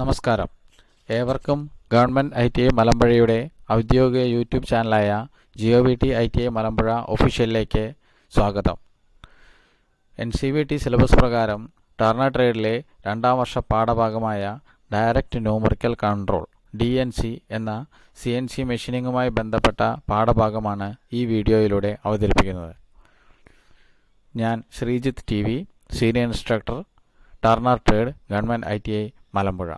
നമസ്കാരം. ഏവർക്കും government ITI മലമ്പുഴയുടെ ഔദ്യോഗിക യൂട്യൂബ് ചാനലായ GOVT ITI മലമ്പുഴ ഒഫീഷ്യലിലേക്ക് സ്വാഗതം. NCVT സിലബസ് പ്രകാരം ടർണർ ട്രേഡിലെ രണ്ടാം വർഷ പാഠഭാഗമായ ഡയറക്റ്റ് ന്യൂമറിക്കൽ കൺട്രോൾ DNC എന്ന CNC മെഷീനിങ്ങുമായി ബന്ധപ്പെട്ട പാഠഭാഗമാണ് ഈ വീഡിയോയിലൂടെ അവതരിപ്പിക്കുന്നത്. ഞാൻ Sreejith TV, senior instructor, Turner trade, government ITI Malampuzha.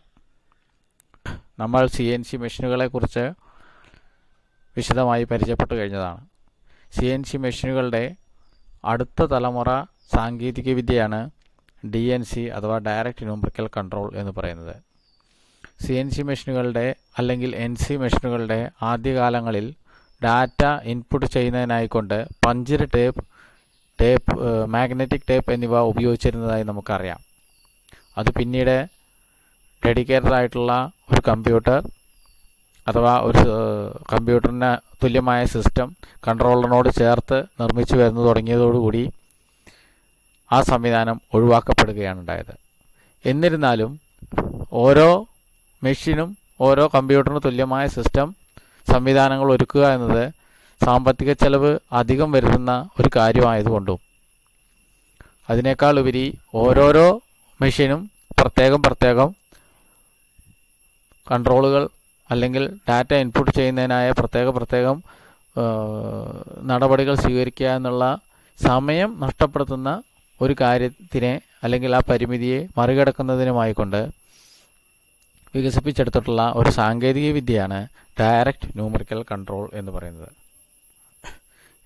നമ്മൾ CNC മെഷീനുകളെക്കുറിച്ച് വിശദമായി പരിചയപ്പെട്ടു കഴിഞ്ഞതാണ്. CNC മെഷീനുകളുടെ അടുത്ത തലമുറ സാങ്കേതികവിദ്യയാണ് DNC അഥവാ ഡയറക്റ്റ് ന്യൂമറിക്കൽ കൺട്രോൾ എന്ന് പറയുന്നത്. CNC മെഷീനുകളുടെ അല്ലെങ്കിൽ NC മെഷീനുകളുടെ ആദ്യകാലങ്ങളിൽ ഡാറ്റ ഇൻപുട്ട് ചെയ്യുന്നതിനായിക്കൊണ്ട് പഞ്ചർ ടേപ്പ്, മാഗ്നറ്റിക് ടേപ്പ് എന്നിവ ഉപയോഗിച്ചിരുന്നതായി നമുക്കറിയാം. അത് പിന്നീട് ഡെഡിക്കേറ്റഡ് ആയിട്ടുള്ള ഒരു കമ്പ്യൂട്ടർ അഥവാ ഒരു കമ്പ്യൂട്ടറിന് തുല്യമായ സിസ്റ്റം കൺട്രോളറിനോട് ചേർത്ത് നിർമ്മിച്ചു വരുന്നു തുടങ്ങിയതോടുകൂടി ആ സംവിധാനം ഒഴിവാക്കപ്പെടുകയാണ് ഉണ്ടായത്. എന്നിരുന്നാലും ഓരോ മെഷീനും ഓരോ കമ്പ്യൂട്ടറിന് തുല്യമായ സംവിധാനങ്ങൾ ഒരുക്കുക എന്നത് സാമ്പത്തിക ചെലവ് അധികം വരുന്ന ഒരു കാര്യമായതുകൊണ്ടും അതിനേക്കാൾ ഉപരി ഓരോരോ മെഷീനും പ്രത്യേകം കൺട്രോളുകൾ അല്ലെങ്കിൽ ഡാറ്റ ഇൻപുട്ട് ചെയ്യുന്നതിനായ പ്രത്യേകം നടപടികൾ സ്വീകരിക്കുക എന്നുള്ള സമയം നഷ്ടപ്പെടുത്തുന്ന ഒരു കാര്യത്തിനെ അല്ലെങ്കിൽ ആ പരിമിതിയെ മറികടക്കുന്നതിനുമായിക്കൊണ്ട് വികസിപ്പിച്ചെടുത്തിട്ടുള്ള ഒരു സാങ്കേതിക വിദ്യയാണ് ഡയറക്റ്റ് ന്യൂമറിക്കൽ കൺട്രോൾ എന്ന് പറയുന്നത്.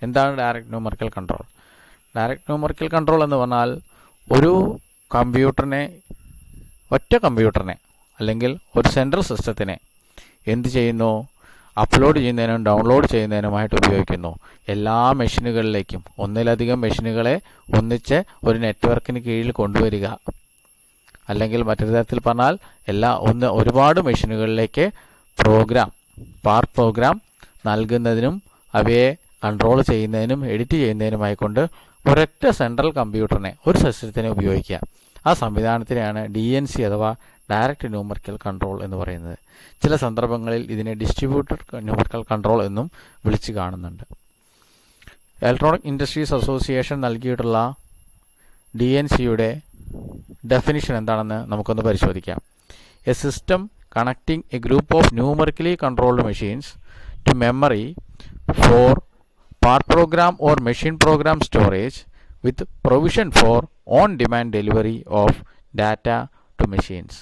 എന്താണ് direct numerical control? Direct numerical control എന്ന് പറഞ്ഞാൽ ഒരു ഒറ്റ കമ്പ്യൂട്ടറിനെ അല്ലെങ്കിൽ ഒരു സെൻട്രൽ സിസ്റ്റത്തിനെ എന്ത് ചെയ്യുന്നു? അപ്ലോഡ് ചെയ്യുന്നതിനും ഡൗൺലോഡ് ചെയ്യുന്നതിനുമായിട്ട് ഉപയോഗിക്കുന്നു. എല്ലാ മെഷീനുകളിലേക്കും ഒന്നിലധികം മെഷീനുകളെ ഒന്നിച്ച് ഒരു നെറ്റ്വർക്കിന് കീഴിൽ കൊണ്ടുവരിക, അല്ലെങ്കിൽ മറ്റൊരു തരത്തിൽ പറഞ്ഞാൽ ഒരുപാട് മെഷീനുകളിലേക്ക് പാർട്ട് പ്രോഗ്രാം നൽകുന്നതിനും അവയെ കൺട്രോൾ ചെയ്യുന്നതിനും എഡിറ്റ് ചെയ്യുന്നതിനുമായിക്കൊണ്ട് ഒരൊറ്റ സെൻട്രൽ കമ്പ്യൂട്ടറിനെ ഒരു സിസ്റ്റത്തിനെ ഉപയോഗിക്കുക. ആ സംവിധാനത്തിനെയാണ് DNC അഥവാ ഡയറക്റ്റ് ന്യൂമറിക്കൽ കൺട്രോൾ എന്ന് പറയുന്നത്. ചില സന്ദർഭങ്ങളിൽ ഇതിനെ ഡിസ്ട്രിബ്യൂട്ടഡ് ന്യൂമറിക്കൽ കൺട്രോൾ എന്നും വിളിച്ച് കാണുന്നുണ്ട്. ഇലക്ട്രോണിക് ഇൻഡസ്ട്രീസ് അസോസിയേഷൻ നൽകിയിട്ടുള്ള DNCയുടെ ഡെഫിനിഷൻ എന്താണെന്ന് നമുക്കൊന്ന് പരിശോധിക്കാം. A system connecting a group of numerically controlled machines to memory for part program or machine program storage with provision for on-demand delivery of data to machines.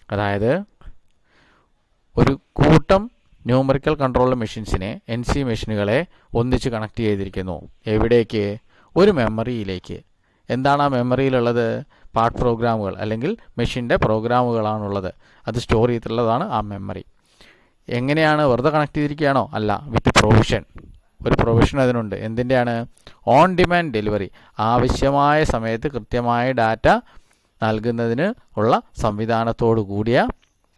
അതായത് ഒരു കൂട്ടം numerical control മെഷീൻസിനെ NC മെഷീനുകളെ ഒന്നിച്ച് connect ചെയ്തിരിക്കുന്നു. എവിടേക്ക്? ഒരു മെമ്മറിയിലേക്ക്. എന്താണ് ആ മെമ്മറിയിലുള്ളത്? പാർട്ട് പ്രോഗ്രാമുകൾ അല്ലെങ്കിൽ മെഷീൻ്റെ പ്രോഗ്രാമുകളാണുള്ളത്. അത് സ്റ്റോർ ചെയ്തിട്ടുള്ളതാണ് ആ മെമ്മറി. എങ്ങനെയാണ്? വെറുതെ കണക്ട് ചെയ്തിരിക്കുകയാണോ? അല്ല, വിത്ത് പ്രൊവിഷൻ. ഒരു പ്രൊവിഷൻ അതിനുണ്ട്. എന്തിൻ്റെയാണ്? On demand delivery. ആവശ്യമായ സമയത്ത് കൃത്യമായ ഡാറ്റ നൽകുന്നതിന് ഉള്ള സംവിധാനത്തോടു കൂടിയ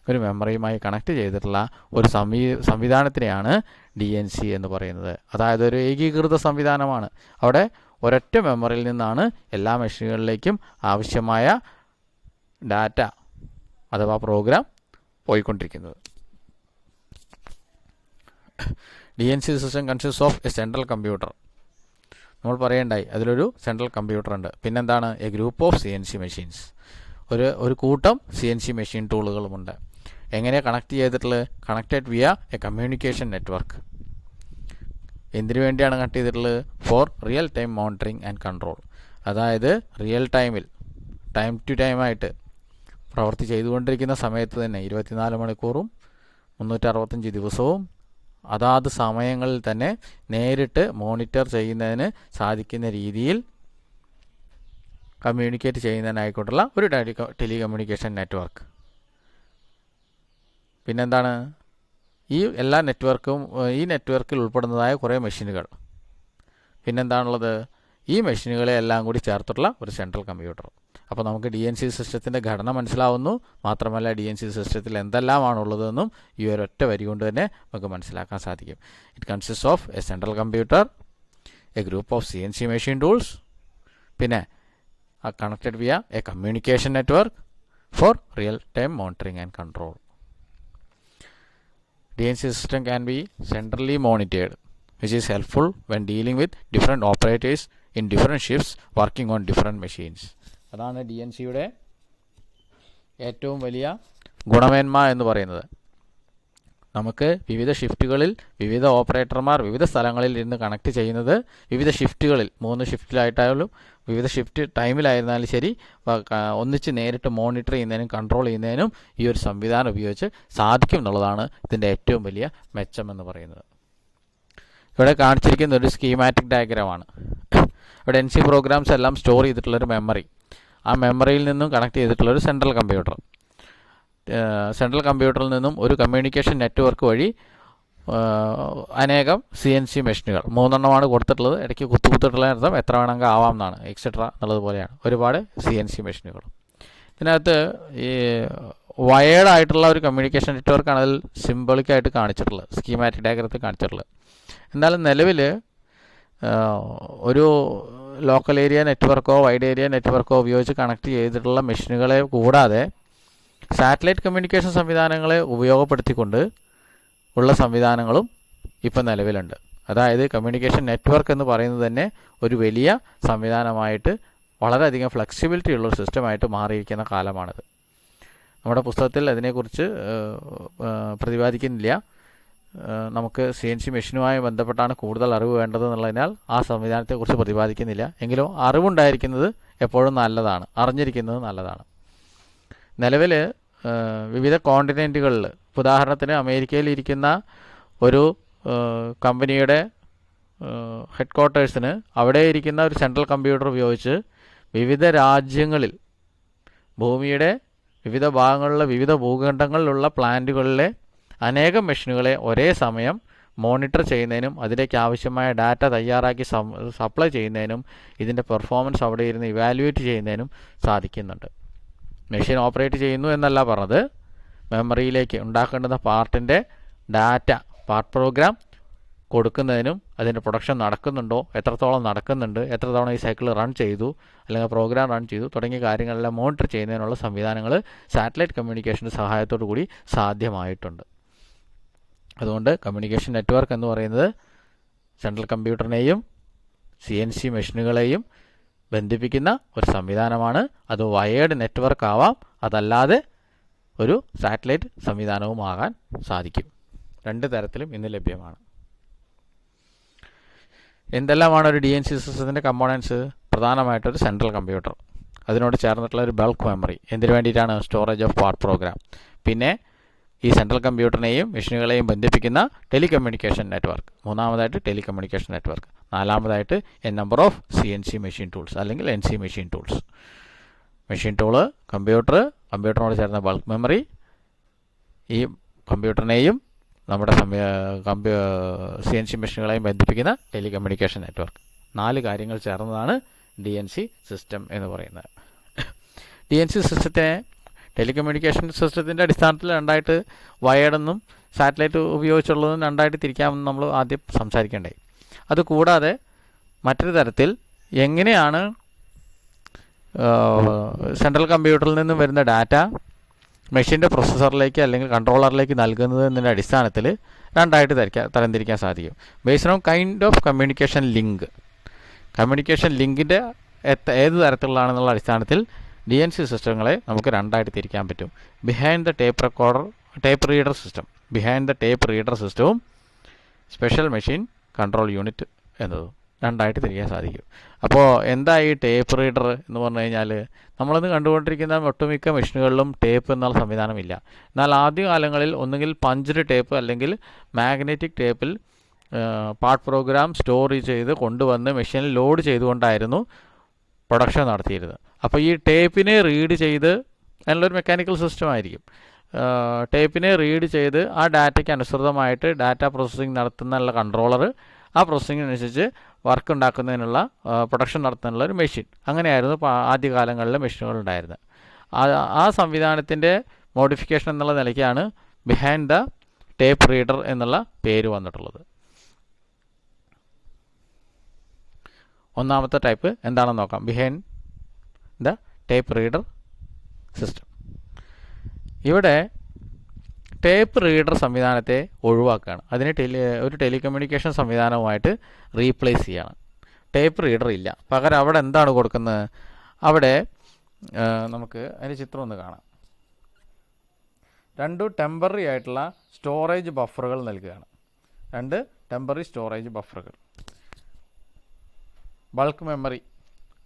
ഒരു മെമ്മറിയുമായി കണക്ട് ചെയ്തിട്ടുള്ള ഒരു സംവിധാനത്തിനെയാണ് DNC എന്ന് പറയുന്നത്. അതായത് ഒരു ഏകീകൃത സംവിധാനമാണ്. അവിടെ ഒരൊറ്റ മെമ്മറിയിൽ നിന്നാണ് എല്ലാ മെഷീനുകളിലേക്കും ആവശ്യമായ ഡാറ്റ അഥവാ പ്രോഗ്രാം പോയിക്കൊണ്ടിരിക്കുന്നത്. DNC system consist of a central computer. നമ്മൾ പറയണ്ടായി അതിലൊരു സെൻട്രൽ കമ്പ്യൂട്ടർ ഉണ്ട്. പിന്നെന്താണ്? A group of CNC machines. ഒരു കൂട്ടം CNC മെഷീൻ ടൂളുകളുമുണ്ട്. എങ്ങനെ കണക്ട് ചെയ്തിട്ടുള്ളത്? Connected via a communication network. എന്തിനു വേണ്ടിയാണ് കണക്ട് ചെയ്തിട്ടുള്ളത്? For real time monitoring and control. അതായത് റിയൽ ടൈമിൽ ടൈം ടു ടൈമായിട്ട് പ്രവൃത്തി ചെയ്തുകൊണ്ടിരിക്കുന്ന സമയത്ത് തന്നെ 24 മണിക്കൂറും 365 ദിവസവും അതാത് സമയങ്ങളിൽ തന്നെ നേരിട്ട് മോണിറ്റർ ചെയ്യുന്നതിന് സാധിക്കുന്ന രീതിയിൽ കമ്മ്യൂണിക്കേറ്റ് ചെയ്യുന്നതിനായിക്കൊണ്ടുള്ള ഒരു ടെലികമ്മ്യൂണിക്കേഷൻ നെറ്റ്വർക്ക്. പിന്നെന്താണ്? ഈ നെറ്റ്വർക്കിൽ ഉൾപ്പെടുന്നതായ കുറേ മെഷീനുകൾ. പിന്നെന്താണുള്ളത്? ഈ മെഷീനുകളെ എല്ലാം കൂടി ചേർത്തിട്ടുള്ള ഒരു സെൻട്രൽ കമ്പ്യൂട്ടർ. അപ്പോൾ നമുക്ക് DNC സിസ്റ്റത്തിൻ്റെ ഘടന മനസ്സിലാവുന്നു. മാത്രമല്ല DNC സിസ്റ്റത്തിൽ എന്തെല്ലാമാണുള്ളതെന്നും ഈ ഒരൊറ്റ വരി കൊണ്ട് തന്നെ നമുക്ക് മനസ്സിലാക്കാൻ സാധിക്കും. It consist of a central computer, a group of CNC machine tools, പിന്നെ connected via a communication network, for real-time monitoring and control. DNC system can be centrally monitored, which is helpful when dealing with different operators in different shifts working on different machines. അതാണ് D N സിയുടെ ഏറ്റവും വലിയ ഗുണമേന്മ എന്ന് പറയുന്നത്. നമുക്ക് വിവിധ ഷിഫ്റ്റുകളിൽ വിവിധ ഓപ്പറേറ്റർമാർ വിവിധ സ്ഥലങ്ങളിൽ ഇരുന്ന് കണക്ട് ചെയ്യുന്നത് വിവിധ ഷിഫ്റ്റുകളിൽ 3 ഷിഫ്റ്റിലായിട്ടായാലും വിവിധ ഷിഫ്റ്റ് ടൈമിലായിരുന്നാലും ശരി ഒന്നിച്ച് നേരിട്ട് മോണിറ്റർ ചെയ്യുന്നതിനും കൺട്രോൾ ചെയ്യുന്നതിനും ഈ ഒരു സംവിധാനം ഉപയോഗിച്ച് സാധിക്കും എന്നുള്ളതാണ് ഇതിൻ്റെ ഏറ്റവും വലിയ മെച്ചം എന്ന് പറയുന്നത്. ഇവിടെ കാണിച്ചിരിക്കുന്ന ഒരു സ്കീമാറ്റിക് ഡയഗ്രമാണ്. ഇവിടെ എൻ സി പ്രോഗ്രാംസ് എല്ലാം സ്റ്റോർ ചെയ്തിട്ടുള്ളൊരു മെമ്മറി, ആ മെമ്മറിയിൽ നിന്നും കണക്ട് ചെയ്തിട്ടുള്ളൊരു സെൻട്രൽ കമ്പ്യൂട്ടർ, സെൻട്രൽ കമ്പ്യൂട്ടറിൽ നിന്നും ഒരു കമ്മ്യൂണിക്കേഷൻ നെറ്റ്വർക്ക് വഴി അനേകം CNC മെഷീനുകൾ 3 എണ്ണമാണ് കൊടുത്തിട്ടുള്ളത്. ഇടയ്ക്ക് കുത്തുകുത്തിട്ടുള്ള അർത്ഥം എത്ര വേണമെങ്കിൽ ആവാം എന്നാണ്, എക്സെട്ര എന്നുള്ളത് പോലെയാണ്. ഒരുപാട് CNC മെഷീനുകൾ. ഇതിനകത്ത് ഈ വയേർഡ് ആയിട്ടുള്ള ഒരു കമ്മ്യൂണിക്കേഷൻ നെറ്റ്വർക്കാണ് അതിൽ സിംബോളിക്കായിട്ട് കാണിച്ചിട്ടുള്ളത്, സ്കീമാറ്റിക് ഡയഗ്രത്തിൽ കാണിച്ചിട്ടുള്ളത്. എന്നാലും നിലവിൽ ഒരു ലോക്കൽ ഏരിയ നെറ്റ്വർക്കോ വൈഡ് ഏരിയ നെറ്റ്വർക്കോ ഉപയോഗിച്ച് കണക്ട് ചെയ്തിട്ടുള്ള മെഷീനുകളെ കൂടാതെ സാറ്റലൈറ്റ് കമ്മ്യൂണിക്കേഷൻ സംവിധാനങ്ങളെ ഉപയോഗപ്പെടുത്തിക്കൊണ്ട് ഉള്ള സംവിധാനങ്ങളും ഇപ്പം നിലവിലുണ്ട്. അതായത് കമ്മ്യൂണിക്കേഷൻ നെറ്റ്വർക്ക് എന്ന് പറയുന്നത് തന്നെ ഒരു വലിയ സംവിധാനമായിട്ട് വളരെയധികം ഫ്ലെക്സിബിലിറ്റി ഉള്ളൊരു സിസ്റ്റമായിട്ട് മാറിയിരിക്കുന്ന കാലമാണിത്. നമ്മുടെ പുസ്തകത്തിൽ അതിനെക്കുറിച്ച് പ്രതിപാദിക്കുന്നില്ല. നമുക്ക് CNC മെഷീനുമായി ബന്ധപ്പെട്ടാണ് കൂടുതൽ അറിവ് വേണ്ടത് എന്നുള്ളതിനാൽ ആ സംവിധാനത്തെക്കുറിച്ച് പ്രതിപാദിക്കുന്നില്ല. എങ്കിലും അറിവുണ്ടായിരിക്കുന്നത് എപ്പോഴും നല്ലതാണ്, അറിഞ്ഞിരിക്കുന്നത് നല്ലതാണ്. നിലവിൽ വിവിധ കോണ്ടിനെൻറ്റുകളിൽ, ഉദാഹരണത്തിന് അമേരിക്കയിൽ ഇരിക്കുന്ന ഒരു കമ്പനിയുടെ ഹെഡ് ക്വാർട്ടേഴ്സിന് അവിടെ ഇരിക്കുന്ന ഒരു സെൻട്രൽ കമ്പ്യൂട്ടർ ഉപയോഗിച്ച് വിവിധ രാജ്യങ്ങളിൽ ഭൂമിയുടെ വിവിധ ഭാഗങ്ങളിലെ വിവിധ ഭൂഖണ്ഡങ്ങളിലുള്ള പ്ലാന്റുകളിലെ അനേകം മെഷീനുകളെ ഒരേ സമയം മോണിറ്റർ ചെയ്യുന്നതിനും അതിലേക്ക് ആവശ്യമായ ഡാറ്റ തയ്യാറാക്കി സപ്ലൈ ചെയ്യുന്നതിനും ഇതിൻ്റെ പെർഫോമൻസ് അവിടെ ഇരുന്ന് ഇവാലുവേറ്റ് ചെയ്യുന്നതിനും സാധിക്കുന്നുണ്ട്. മെഷീൻ ഓപ്പറേറ്റ് ചെയ്യുന്നു എന്നല്ല പറഞ്ഞത്, മെമ്മറിയിലേക്ക് ഉണ്ടാക്കേണ്ടുന്ന പാർട്ടിൻ്റെ ഡാറ്റ, പാർട്ട് പ്രോഗ്രാം കൊടുക്കുന്നതിനും അതിൻ്റെ പ്രൊഡക്ഷൻ നടക്കുന്നുണ്ടോ, എത്രത്തോളം നടക്കുന്നുണ്ട്, എത്ര തവണ ഈ സൈക്കിൾ റൺ ചെയ്തു അല്ലെങ്കിൽ പ്രോഗ്രാം റൺ ചെയ്തു തുടങ്ങിയ കാര്യങ്ങളെല്ലാം മോണിറ്റർ ചെയ്യുന്നതിനുള്ള സംവിധാനങ്ങൾ സാറ്റലൈറ്റ് കമ്മ്യൂണിക്കേഷൻ്റെ സഹായത്തോടു കൂടി സാധ്യമായിട്ടുണ്ട്. അതുകൊണ്ട് കമ്മ്യൂണിക്കേഷൻ നെറ്റ്വർക്ക് എന്ന് പറയുന്നത് സെൻട്രൽ കമ്പ്യൂട്ടറിനെയും CNC മെഷീനുകളെയും ബന്ധിപ്പിക്കുന്ന ഒരു സംവിധാനമാണ്. അത് വയേർഡ് നെറ്റ്വർക്ക് ആവാം, അതല്ലാതെ ഒരു സാറ്റലൈറ്റ് സംവിധാനവും ആകാൻ സാധിക്കും. 2 തരത്തിലും ഇന്ന് ലഭ്യമാണ്. എന്തെല്ലാമാണ് ഒരു DNC സിസ്റ്റത്തിൻ്റെ കമ്പോണൻസ്? പ്രധാനമായിട്ടൊരു സെൻട്രൽ കമ്പ്യൂട്ടർ, അതിനോട് ചേർന്നിട്ടുള്ള ഒരു ബൾക്ക് മെമ്മറി, എന്തിനു വേണ്ടിയിട്ടാണ്? Storage of part program. പിന്നെ ഈ സെൻട്രൽ കമ്പ്യൂട്ടറിനെയും മെഷീനുകളെയും ബന്ധിപ്പിക്കുന്ന ടെലികമ്മ്യൂണിക്കേഷൻ നെറ്റ്വർക്ക്, മൂന്നാമതായിട്ട് ടെലികമ്മ്യൂണിക്കേഷൻ നെറ്റ്വർക്ക്, നാലാമതായിട്ട് a number of CNC machine tools അല്ലെങ്കിൽ NC machine tools. Machine tool, കമ്പ്യൂട്ടറിനോട് ചേർന്ന ബൾക്ക് മെമ്മറി, ഈ കമ്പ്യൂട്ടറിനെയും നമ്മുടെ CNC മെഷീനുകളെയും ബന്ധിപ്പിക്കുന്ന ടെലികമ്മ്യൂണിക്കേഷൻ നെറ്റ്വർക്ക്. 4 കാര്യങ്ങൾ ചേർന്നതാണ് DNC സിസ്റ്റം എന്ന് പറയുന്നത്. DNC സിസ്റ്റത്തിനെ ടെലികമ്മ്യൂണിക്കേഷൻ സിസ്റ്റത്തിൻ്റെ അടിസ്ഥാനത്തിൽ 2 വയേർഡെന്നും സാറ്റലൈറ്റ് ഉപയോഗിച്ചുള്ളതും 2 തിരിക്കാമെന്ന് നമ്മൾ ആദ്യം സംസാരിക്കേണ്ടേ. അതുകൂടാതെ മറ്റൊരു തരത്തിൽ എങ്ങനെയാണ് സെൻട്രൽ കമ്പ്യൂട്ടറിൽ നിന്നും വരുന്ന ഡാറ്റ മെഷീൻ്റെ പ്രൊസസ്സറിലേക്ക് അല്ലെങ്കിൽ കൺട്രോളറിലേക്ക് നൽകുന്നത് എന്നതിൻ്റെ അടിസ്ഥാനത്തിൽ 2 തരംതിരിക്കാൻ സാധിക്കും. Based on kind of communication link. Communication ലിങ്കിൻ്റെ ഏത് തരത്തിലുള്ളതാണെന്നുള്ള അടിസ്ഥാനത്തിൽ DNC സിസ്റ്റങ്ങളെ നമുക്ക് 2 തിരിക്കാൻ പറ്റും. ബിഹൈൻഡ് ദ ടേപ്പ് റീഡർ സിസ്റ്റവും സ്പെഷ്യൽ മെഷീൻ കൺട്രോൾ യൂണിറ്റ് എന്നതും 2 തിരിക്കാൻ സാധിക്കും. അപ്പോൾ എന്താ ഈ ടേപ്പ് റീഡർ എന്ന് പറഞ്ഞു കഴിഞ്ഞാൽ, നമ്മളിന്ന് കണ്ടുകൊണ്ടിരിക്കുന്ന ഒട്ടുമിക്ക മെഷീനുകളിലും ടേപ്പ് എന്നുള്ള സംവിധാനമില്ല. എന്നാൽ ആദ്യകാലങ്ങളിൽ ഒന്നുകിൽ പഞ്ച്ഡ് ടേപ്പ് അല്ലെങ്കിൽ മാഗ്നറ്റിക് ടേപ്പിൽ പാർട്ട് പ്രോഗ്രാം സ്റ്റോർ ചെയ്ത് കൊണ്ടുവന്ന് മെഷീനിൽ ലോഡ് ചെയ്തുകൊണ്ടായിരുന്നു പ്രൊഡക്ഷൻ നടത്തിയിരുന്നത്. അപ്പോൾ ഈ ടേപ്പിനെ റീഡ് ചെയ്ത്, അതിനുള്ളൊരു മെക്കാനിക്കൽ സിസ്റ്റം ആയിരിക്കും, ടേപ്പിനെ റീഡ് ചെയ്ത് ആ ഡാറ്റയ്ക്ക് അനുസൃതമായിട്ട് ഡാറ്റ പ്രോസസ്സിംഗ് നടത്തുന്നുള്ള കൺട്രോളർ ആ പ്രോസസ്സിങ്ങിനനുസരിച്ച് വർക്ക് ഉണ്ടാക്കുന്നതിനുള്ള പ്രൊഡക്ഷൻ നടത്തുന്നതിനുള്ള ഒരു മെഷീൻ. അങ്ങനെയായിരുന്നു ആദ്യകാലങ്ങളിൽ മെഷീനുകൾ ഉണ്ടായിരുന്നത്. ആ സംവിധാനത്തിൻ്റെ മോഡിഫിക്കേഷൻ എന്നുള്ള നിലയ്ക്കാണ് ബിഹൈൻഡ് ദ ടേപ്പ് റീഡർ എന്നുള്ള പേര് വന്നിട്ടുള്ളത്. ഒന്നാമത്തെ ടൈപ്പ് എന്താണെന്ന് നോക്കാം. Behind the tape reader system. ഇവിടെ ടേപ്പ് റീഡർ സംവിധാനത്തെ ഒഴിവാക്കുകയാണ്. അതിനെ ഒരു ടെലികമ്മ്യൂണിക്കേഷൻ സംവിധാനവുമായിട്ട് റീപ്ലേസ് ചെയ്യാണ്. ടേപ്പ് റീഡർ ഇല്ല. പകരം അവിടെ എന്താണ് കൊടുക്കുന്നത്? അവിടെ നമുക്ക് അതിൻ്റെ ചിത്രം ഒന്ന് കാണാം. 2 ടെമ്പററി ആയിട്ടുള്ള സ്റ്റോറേജ് ബഫറുകൾ നൽകുകയാണ്. 2 ടെമ്പററി സ്റ്റോറേജ് ബഫറുകൾ. ബൾക്ക് മെമ്മറി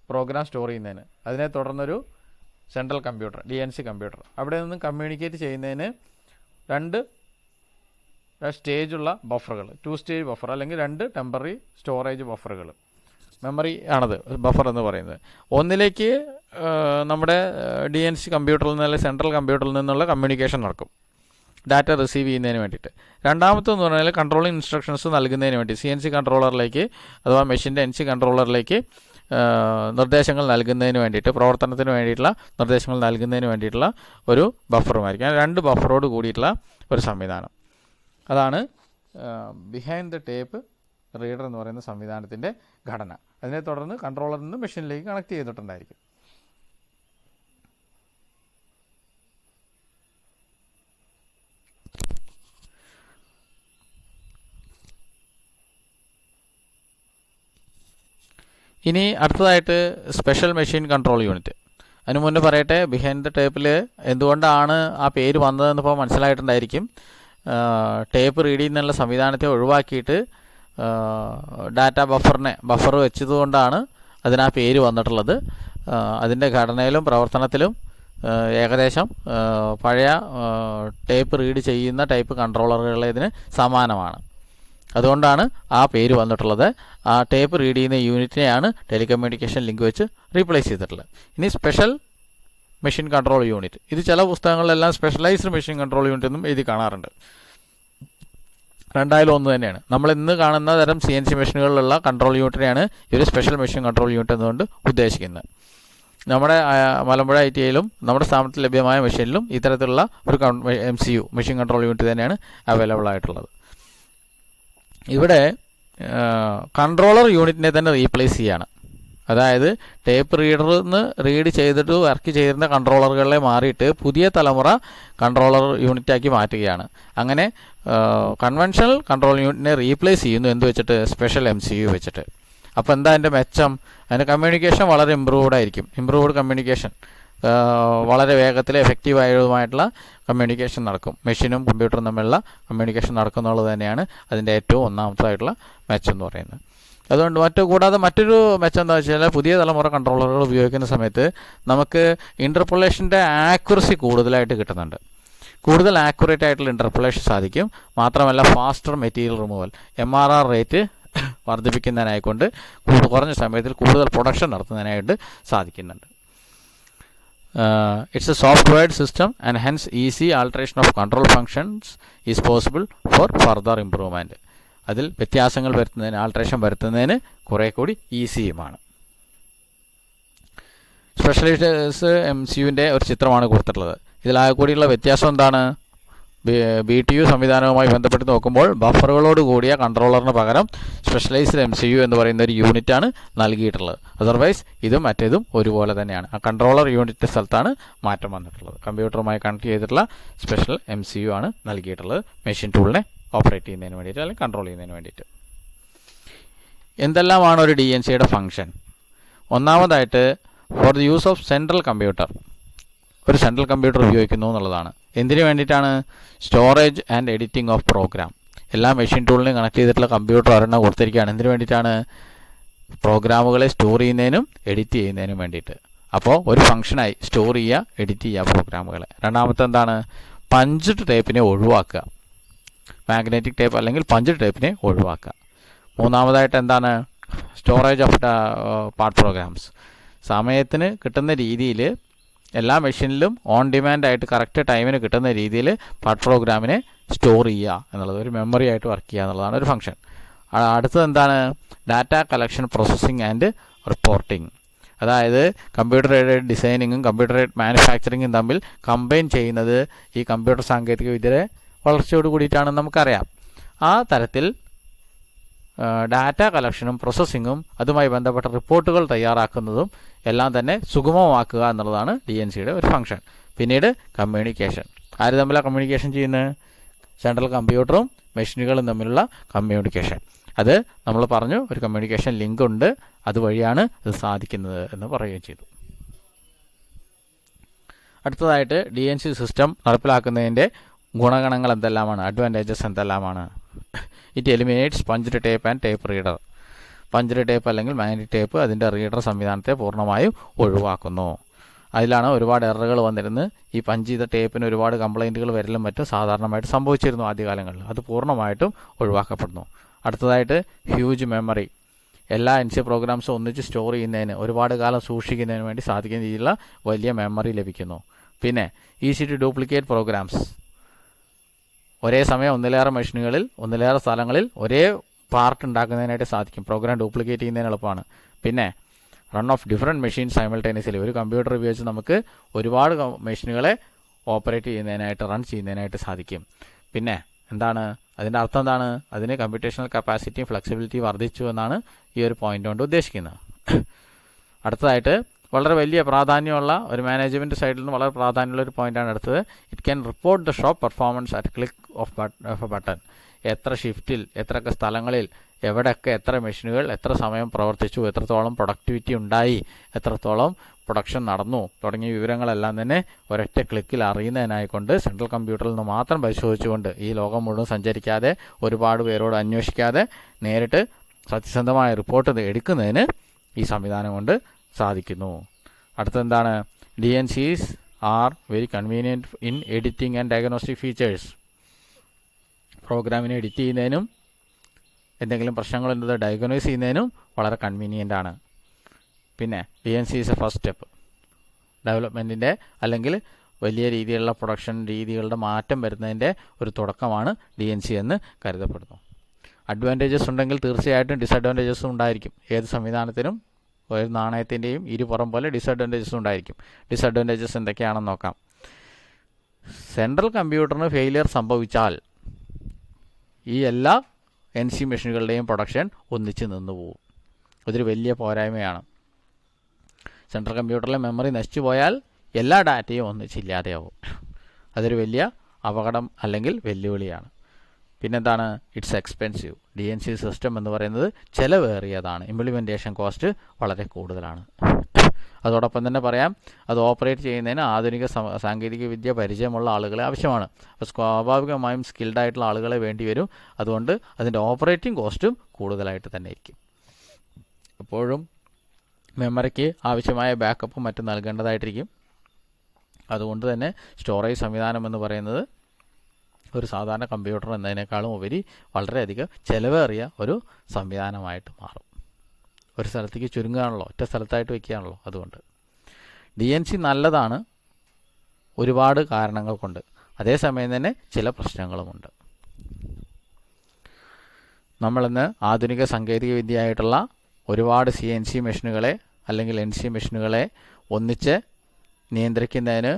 പ്രോഗ്രാം സ്റ്റോർ ചെയ്യുന്നതിന്, അതിനെ തുടർന്നൊരു സെൻട്രൽ കമ്പ്യൂട്ടർ, DNC കമ്പ്യൂട്ടർ, അവിടെ നിന്നും കമ്മ്യൂണിക്കേറ്റ് ചെയ്യുന്നതിന് 2 സ്റ്റേജുള്ള ബഫറുകൾ, 2 സ്റ്റേജ് ബഫർ അല്ലെങ്കിൽ 2 ടെമ്പററി സ്റ്റോറേജ് ബഫറുകൾ. മെമ്മറി ആണത് ബഫർ എന്ന് പറയുന്നത്. ഒന്നിലേക്ക് നമ്മുടെ DNC കമ്പ്യൂട്ടറിൽ നിന്ന് അല്ലെങ്കിൽ സെൻട്രൽ കമ്പ്യൂട്ടറിൽ നിന്നുള്ള കമ്മ്യൂണിക്കേഷൻ നടക്കും, ഡാറ്റ റിസീവ് ചെയ്യുന്നതിന് വേണ്ടിയിട്ട്. രണ്ടാമത്തെന്ന് പറഞ്ഞാൽ കൺട്രോളിങ് ഇൻസ്ട്രക്ഷൻസ് നൽകുന്നതിന് വേണ്ടി CNC കൺട്രോളറിലേക്ക് അഥവാ മെഷീൻ്റെ NC കൺട്രോളറിലേക്ക് നിർദ്ദേശങ്ങൾ നൽകുന്നതിന് വേണ്ടിയിട്ട്, പ്രവർത്തനത്തിന് വേണ്ടിയിട്ടുള്ള നിർദ്ദേശങ്ങൾ നൽകുന്നതിന് വേണ്ടിയിട്ടുള്ള ഒരു ബഫറുമായിരിക്കും. 2 ബഫറോട് കൂടിയിട്ടുള്ള ഒരു സംവിധാനം. അതാണ് ബിഹൈൻഡ് ദ ടേപ്പ് റീഡർ എന്ന് പറയുന്ന സംവിധാനത്തിൻ്റെ ഘടന. അതിനെ തുടർന്ന് കൺട്രോളറിൽ നിന്ന് മെഷീനിലേക്ക് കണക്ട് ചെയ്തിട്ടുണ്ടായിരിക്കും. ഇനി അടുത്തതായിട്ട് സ്പെഷ്യൽ മെഷീൻ കൺട്രോൾ യൂണിറ്റ്. അതിന് മുന്നേ പറയട്ടെ, ബിഹൈൻഡ് ദ ടേപ്പിൽ എന്തുകൊണ്ടാണ് ആ പേര് വന്നതെന്ന് ഇപ്പോൾ മനസ്സിലായിട്ടുണ്ടായിരിക്കും. ടേപ്പ് റീഡ് ചെയ്യുന്നുള്ള സംവിധാനത്തെ ഒഴിവാക്കിയിട്ട് ഡാറ്റ ബഫർ വെച്ചതുകൊണ്ടാണ് അതിന് ആ പേര് വന്നിട്ടുള്ളത്. അതിൻ്റെ ഘടനയിലും പ്രവർത്തനത്തിലും ഏകദേശം പഴയ ടേപ്പ് റീഡ് ചെയ്യുന്ന ടൈപ്പ് കൺട്രോളറുകളെ ഇതിന് സമാനമാണ്. അതുകൊണ്ടാണ് ആ പേര് വന്നിട്ടുള്ളത്. ആ ടേപ്പ് റീഡ് ചെയ്യുന്ന യൂണിറ്റിനെയാണ് ടെലികമ്മ്യൂണിക്കേഷൻ ലിങ്ക് വെച്ച് റീപ്ലേസ് ചെയ്തിട്ടുള്ളത്. ഇനി സ്പെഷ്യൽ മെഷീൻ കൺട്രോൾ യൂണിറ്റ്. ഇത് ചില പുസ്തകങ്ങളിലെല്ലാം സ്പെഷ്യലൈസ്ഡ് മെഷീൻ കൺട്രോൾ യൂണിറ്റ് എന്നും എഴുതി കാണാറുണ്ട്. രണ്ടായാലും ഒന്ന് തന്നെയാണ്. നമ്മൾ ഇന്ന് കാണുന്ന തരം CNC മെഷീനുകളിലുള്ള കൺട്രോൾ യൂണിറ്റിനെയാണ് ഈ ഒരു സ്പെഷ്യൽ മെഷീൻ കൺട്രോൾ യൂണിറ്റ് എന്നുകൊണ്ട് ഉദ്ദേശിക്കുന്നത്. നമ്മുടെ മലമ്പുഴ ITIയിലും നമ്മുടെ സ്ഥാപനത്തിൽ ലഭ്യമായ മെഷീനിലും ഇത്തരത്തിലുള്ള ഒരു MCU മെഷീൻ കൺട്രോൾ യൂണിറ്റ് തന്നെയാണ് അവൈലബിൾ ആയിട്ടുള്ളത്. ഇവിടെ കൺട്രോളർ യൂണിറ്റിനെ തന്നെ റീപ്ലേസ് ചെയ്യാണ്. അതായത് ടേപ്പ് റീഡറിൽ നിന്ന് റീഡ് ചെയ്തിട്ട് വർക്ക് ചെയ്തിരുന്ന കൺട്രോളറുകളെ മാറിയിട്ട് പുതിയ തലമുറ കൺട്രോളർ യൂണിറ്റാക്കി മാറ്റുകയാണ്. അങ്ങനെ കൺവെൻഷണൽ കൺട്രോൾ യൂണിറ്റിനെ റീപ്ലേസ് ചെയ്യുന്നു എന്ത് വെച്ചിട്ട്? സ്പെഷ്യൽ MCU വെച്ചിട്ട്. അപ്പോൾ എന്താ അതിൻ്റെ മെച്ചം? അതിൻ്റെ കമ്മ്യൂണിക്കേഷൻ വളരെ ഇമ്പ്രൂവ്ഡ് കമ്മ്യൂണിക്കേഷൻ, വളരെ വേഗത്തിൽ എഫക്റ്റീവായതുമായിട്ടുള്ള കമ്മ്യൂണിക്കേഷൻ നടക്കും. മെഷീനും കമ്പ്യൂട്ടറും തമ്മിലുള്ള കമ്മ്യൂണിക്കേഷൻ നടക്കുന്നുള്ളത് തന്നെയാണ് അതിൻ്റെ ഏറ്റവും ഒന്നാമതായിട്ടുള്ള മെച്ചം എന്ന് പറയുന്നത്. അതുകൊണ്ട് കൂടാതെ മറ്റൊരു മെച്ചം എന്താ വെച്ചാൽ, പുതിയ തലമുറ കൺട്രോളറുകൾ ഉപയോഗിക്കുന്ന സമയത്ത് നമുക്ക് ഇൻ്റർപൊളേഷൻ്റെ ആക്യുറസി കൂടുതലായിട്ട് കിട്ടുന്നുണ്ട്. കൂടുതൽ ആക്യുറേറ്റ് ആയിട്ടുള്ള ഇൻ്റർപൊളേഷൻ സാധിക്കും. മാത്രമല്ല faster material removal, MRR rate വർദ്ധിപ്പിക്കുന്നതിനായിക്കൊണ്ട് കുറഞ്ഞ സമയത്തിൽ കൂടുതൽ പ്രൊഡക്ഷൻ നടത്തുന്നതിനായിട്ട് സാധിക്കുന്നുണ്ട്. It's a software system and hence easy alteration of control functions is possible for further improvement. അതിൽ വ്യത്യാസങ്ങൾ വരുത്തുന്നതിന്, ആൾട്രേഷൻ വരുത്തുന്നതിന് കുറേ കൂടി ഈസിയുമാണ്. സ്പെഷ്യലൈസ്ഡ് MCUവിൻ്റെ ഒരു ചിത്രമാണ് കൊടുത്തിട്ടുള്ളത്. ഇതിലാകെ കൂടിയുള്ള വ്യത്യാസം എന്താണ്? BTU സംവിധാനവുമായി ബന്ധപ്പെട്ട് നോക്കുമ്പോൾ ബഫറുകളോട് കൂടിയ കൺട്രോളറിന് പകരം സ്പെഷ്യലൈസ്ഡ് MCU എന്ന് പറയുന്ന ഒരു യൂണിറ്റാണ് നൽകിയിട്ടുള്ളത്. അതർവൈസ് ഇതും മറ്റേതും ഒരുപോലെ തന്നെയാണ്. ആ കൺട്രോളർ യൂണിറ്റ് സ്ഥലത്താണ് മാറ്റം വന്നിട്ടുള്ളത്. കമ്പ്യൂട്ടറുമായി കണക്ട് ചെയ്തിട്ടുള്ള സ്പെഷ്യൽ MCU ആണ് നൽകിയിട്ടുള്ളത്, മെഷീൻ ടൂളിനെ ഓപ്പറേറ്റ് ചെയ്യുന്നതിന് വേണ്ടിയിട്ട് അല്ലെങ്കിൽ കൺട്രോൾ ചെയ്യുന്നതിന് വേണ്ടിയിട്ട്. എന്തെല്ലാമാണ് ഒരു DNCയുടെ ഫംഗ്ഷൻ? ഒന്നാമതായിട്ട് for the use of central computer, ഒരു സെൻട്രൽ കമ്പ്യൂട്ടർ ഉപയോഗിക്കുന്നു എന്നുള്ളതാണ്. എന്തിനു വേണ്ടിയിട്ടാണ്? Storage and editing of program. എല്ലാ മെഷീൻ ടൂളിനും കണക്ട് ചെയ്തിട്ടുള്ള കമ്പ്യൂട്ടർ ഒരെണ്ണം കൊടുത്തിരിക്കുകയാണ്. എന്തിനു വേണ്ടിയിട്ടാണ്? പ്രോഗ്രാമുകളെ സ്റ്റോർ ചെയ്യുന്നതിനും എഡിറ്റ് ചെയ്യുന്നതിനും വേണ്ടിയിട്ട്. അപ്പോൾ ഒരു ഫംഗ്ഷനായി സ്റ്റോർ ചെയ്യുക, എഡിറ്റ് ചെയ്യുക പ്രോഗ്രാമുകളെ. രണ്ടാമത്തെ എന്താണ്? പഞ്ച്ഡ് ടൈപ്പിനെ ഒഴിവാക്കുക, മാഗ്നറ്റിക് ടൈപ്പ് അല്ലെങ്കിൽ പഞ്ച്ഡ് ടൈപ്പിനെ ഒഴിവാക്കുക. മൂന്നാമതായിട്ട് എന്താണ്? Storage of part programs. സമയത്തിന് കിട്ടുന്ന രീതിയിൽ എല്ലാ മെഷീനിലും ഓൺ ഡിമാൻഡ് ആയിട്ട് കറക്റ്റ് ടൈമിന് കിട്ടുന്ന രീതിയിൽ പാർട്ട് പ്രോഗ്രാമിനെ സ്റ്റോർ ചെയ്യുക എന്നുള്ളത്, ഒരു മെമ്മറി ആയിട്ട് വർക്ക് ചെയ്യുക എന്നുള്ളതാണ് ഒരു ഫംഗ്ഷൻ. അടുത്തത് എന്താണ്? Data collection, processing and reporting. അതായത് കമ്പ്യൂട്ടർ എയ്ഡഡ് ഡിസൈനിങ്ങും കമ്പ്യൂട്ടർ എയ്ഡഡ് മാനുഫാക്ചറിങ്ങും തമ്മിൽ കമ്പൈൻ ചെയ്യുന്നത് ഈ കമ്പ്യൂട്ടർ സാങ്കേതിക വിദ്യയുടെ വളർച്ചയോട് കൂടിയിട്ടാണെന്ന് നമുക്കറിയാം. ആ തരത്തിൽ ഡാറ്റ കളക്ഷനും പ്രോസസ്സിങ്ങും അതുമായി ബന്ധപ്പെട്ട റിപ്പോർട്ടുകൾ തയ്യാറാക്കുന്നതും എല്ലാം തന്നെ സുഗമമാക്കുക എന്നുള്ളതാണ് DNCയുടെ ഒരു ഫംഗ്ഷൻ. പിന്നീട് കമ്മ്യൂണിക്കേഷൻ, ആര് തമ്മിലാണ് കമ്മ്യൂണിക്കേഷൻ ചെയ്യുന്നത്? സെൻട്രൽ കമ്പ്യൂട്ടറും മെഷീനുകളും തമ്മിലുള്ള കമ്മ്യൂണിക്കേഷൻ. അത് നമ്മൾ പറഞ്ഞു, ഒരു കമ്മ്യൂണിക്കേഷൻ ലിങ്ക് ഉണ്ട്, അതുവഴിയാണ് ഇത് സാധിക്കുന്നത് എന്ന് പറയുകയും ചെയ്തു. അടുത്തതായിട്ട് DNC സിസ്റ്റം നടപ്പിലാക്കുന്നതിൻ്റെ ഗുണഗണങ്ങൾ എന്തെല്ലാമാണ്, അഡ്വാൻറ്റേജസ് എന്തെല്ലാമാണ്? It eliminates punched tape and tape reader. Punched tape അല്ലെങ്കിൽ മാഗ്നറ്റിക് ടേപ്പ് അതിൻ്റെ റീഡർ സംവിധാനത്തെ പൂർണ്ണമായും ഒഴിവാക്കുന്നു. അതിലാണ് ഒരുപാട് എററുകൾ വന്നിരുന്നത്. ഈ പഞ്ച് ചെയ്ത ടേപ്പിന് ഒരുപാട് കംപ്ലൈൻറ്റുകൾ വരലും മറ്റും സാധാരണമായിട്ട് സംഭവിച്ചിരുന്നു ആദ്യകാലങ്ങളിൽ. അത് പൂർണ്ണമായിട്ടും ഒഴിവാക്കപ്പെടുന്നു. അടുത്തതായിട്ട് ഹ്യൂജ് മെമ്മറി. എല്ലാ NC പ്രോഗ്രാംസും ഒന്നിച്ച് സ്റ്റോർ ചെയ്യുന്നതിന്, ഒരുപാട് കാലം സൂക്ഷിക്കുന്നതിന് വേണ്ടി സാധിക്കുന്ന രീതിയിലുള്ള വലിയ മെമ്മറി ലഭിക്കുന്നു. പിന്നെ ഈസി ടു ഡ്യൂപ്ലിക്കേറ്റ് പ്രോഗ്രാംസ്. ഒരേ സമയം ഒന്നിലേറെ മെഷീനുകളിൽ ഒന്നിലേറെ സ്ഥലങ്ങളിൽ ഒരേ പാർട്ട് ഉണ്ടാക്കുന്നതിനായിട്ട് സാധിക്കും. പ്രോഗ്രാം ഡ്യൂപ്ലിക്കേറ്റ് ചെയ്യുന്നതിന് എളുപ്പമാണ്. പിന്നെ run off different machine simultaneously. ഒരു കമ്പ്യൂട്ടർ ഉപയോഗിച്ച് നമുക്ക് ഒരുപാട് മെഷീനുകളെ ഓപ്പറേറ്റ് ചെയ്യുന്നതിനായിട്ട്, റൺ ചെയ്യുന്നതിനായിട്ട് സാധിക്കും. പിന്നെ എന്താണ് അതിൻ്റെ അർത്ഥം? എന്താണ്? അതിന് കമ്പ്യൂട്ടേഷണൽ കപ്പാസിറ്റിയും ഫ്ലെക്സിബിലിറ്റിയും വർദ്ധിച്ചു എന്നാണ് ഈ ഒരു പോയിന്റ് കൊണ്ട് ഉദ്ദേശിക്കുന്നത്. അടുത്തതായിട്ട് വളരെ വലിയ പ്രാധാന്യമുള്ള ഒരു മാനേജ്മെൻറ്റ് സൈഡിൽ നിന്ന് വളരെ പ്രാധാന്യമുള്ള ഒരു പോയിന്റാണ് അടുത്തത്. It can report the shop performance at click of A button. എത്ര ഷിഫ്റ്റിൽ, എത്രയൊക്കെ സ്ഥലങ്ങളിൽ, എവിടെയൊക്കെ എത്ര മെഷീനുകൾ എത്ര സമയം പ്രവർത്തിച്ചു, എത്രത്തോളം പ്രൊഡക്ടിവിറ്റി ഉണ്ടായി, എത്രത്തോളം പ്രൊഡക്ഷൻ നടന്നു തുടങ്ങിയ വിവരങ്ങളെല്ലാം തന്നെ ഒരൊറ്റ ക്ലിക്കിൽ അറിയുന്നതിനായിക്കൊണ്ട് സെൻട്രൽ കമ്പ്യൂട്ടറിൽ നിന്ന് മാത്രം പരിശോധിച്ചുകൊണ്ട്, ഈ ലോകം മുഴുവൻ സഞ്ചരിക്കാതെ, ഒരുപാട് പേരോട് അന്വേഷിക്കാതെ, നേരിട്ട് സത്യസന്ധമായ റിപ്പോർട്ട് എടുക്കുന്നതിന് ഈ സംവിധാനം കൊണ്ട് സാധിക്കുന്നു. അടുത്തെന്താണ്? DNCs are very convenient in editing and diagnostic features. പ്രോഗ്രാമിനെ എഡിറ്റ് ചെയ്യുന്നതിനും എന്തെങ്കിലും പ്രശ്നങ്ങളുള്ളത് ഡയഗ്നോസ് ചെയ്യുന്നതിനും വളരെ കൺവീനിയൻ്റ് ആണ്. പിന്നെ DNC is a first step. ഡെവലപ്മെൻറ്റിൻ്റെ അല്ലെങ്കിൽ വലിയ രീതിയിലുള്ള പ്രൊഡക്ഷൻ രീതികളുടെ മാറ്റം വരുന്നതിൻ്റെ ഒരു തുടക്കമാണ് DNC എന്ന് കരുതപ്പെടുന്നു. അഡ്വാൻറ്റേജസ് ഉണ്ടെങ്കിൽ തീർച്ചയായിട്ടും ഡിസഡ്വാൻറ്റേജസും ഉണ്ടായിരിക്കും. ഏത് സംവിധാനത്തിനും ഒരു നാണയത്തിൻ്റെയും ഇരുപുറം പോലെ ഡിസഡ്വാൻറ്റേജസും ഉണ്ടായിരിക്കും. ഡിസഡ്വാൻറ്റേജസ് എന്തൊക്കെയാണെന്ന് നോക്കാം. സെൻട്രൽ കമ്പ്യൂട്ടറിന് ഫെയിലിയർ സംഭവിച്ചാൽ ഈ എല്ലാ NC മെഷീനുകളുടെയും പ്രൊഡക്ഷൻ ഒന്നിച്ച് നിന്ന് പോകും. അതൊരു വലിയ പോരായ്മയാണ്. സെൻട്രൽ കമ്പ്യൂട്ടറിലെ മെമ്മറി നശിച്ചു പോയാൽ എല്ലാ ഡാറ്റയും ഒന്നിച്ചില്ലാതെയാവും. അതൊരു വലിയ അപകടം അല്ലെങ്കിൽ വെല്ലുവിളിയാണ്. പിന്നെന്താണ്? It's expensive. DNC സിസ്റ്റം എന്ന് പറയുന്നത് ചിലവേറിയതാണ്. ഇംപ്ലിമെൻറ്റേഷൻ കോസ്റ്റ് വളരെ കൂടുതലാണ്. അതോടൊപ്പം തന്നെ പറയാം, അത് ഓപ്പറേറ്റ് ചെയ്യുന്നതിന് ആധുനിക സാങ്കേതിക വിദ്യ പരിചയമുള്ള ആളുകളെ ആവശ്യമാണ്. അപ്പോൾ സ്വാഭാവികമായും സ്കിൽഡ് ആയിട്ടുള്ള ആളുകളെ വേണ്ടി വരും. അതുകൊണ്ട് അതിൻ്റെ ഓപ്പറേറ്റിംഗ് കോസ്റ്റും കൂടുതലായിട്ട് തന്നെ ഇരിക്കും. എപ്പോഴും മെമ്മറിക്ക് ആവശ്യമായ ബാക്കപ്പും മറ്റും നൽകേണ്ടതായിട്ടിരിക്കും. അതുകൊണ്ട് തന്നെ സ്റ്റോറേജ് സംവിധാനം എന്ന് പറയുന്നത് ഒരു സാധാരണ കമ്പ്യൂട്ടർ എന്നതിനേക്കാളും ഉപരി വളരെയധികം ചിലവേറിയ ഒരു സംവിധാനമായിട്ട് മാറും. ഒരു സ്ഥലത്തേക്ക് ചുരുങ്ങുകയാണല്ലോ, ഒറ്റ സ്ഥലത്തായിട്ട് വയ്ക്കുകയാണല്ലോ. അതുകൊണ്ട് DNC നല്ലതാണ് ഒരുപാട് കാരണങ്ങൾ കൊണ്ട്. അതേസമയം തന്നെ ചില പ്രശ്നങ്ങളുമുണ്ട്. നമ്മളിന്ന് ആധുനിക സാങ്കേതിക വിദ്യയായിട്ടുള്ള ഒരുപാട് CNC മെഷീനുകളെ അല്ലെങ്കിൽ NC മെഷീനുകളെ ഒന്നിച്ച് നിയന്ത്രിക്കുന്നതിന്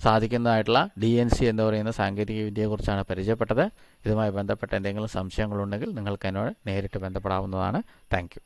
സാധിക്കുന്നതായിട്ടുള്ള DNC എന്ന് പറയുന്ന സാങ്കേതിക വിദ്യയെക്കുറിച്ചാണ് പരിചയപ്പെട്ടത്. ഇതുമായി ബന്ധപ്പെട്ട എന്തെങ്കിലും സംശയങ്ങളുണ്ടെങ്കിൽ നിങ്ങൾക്ക് എന്നോട് നേരിട്ട് ബന്ധപ്പെടാവുന്നതാണ്. Thank you.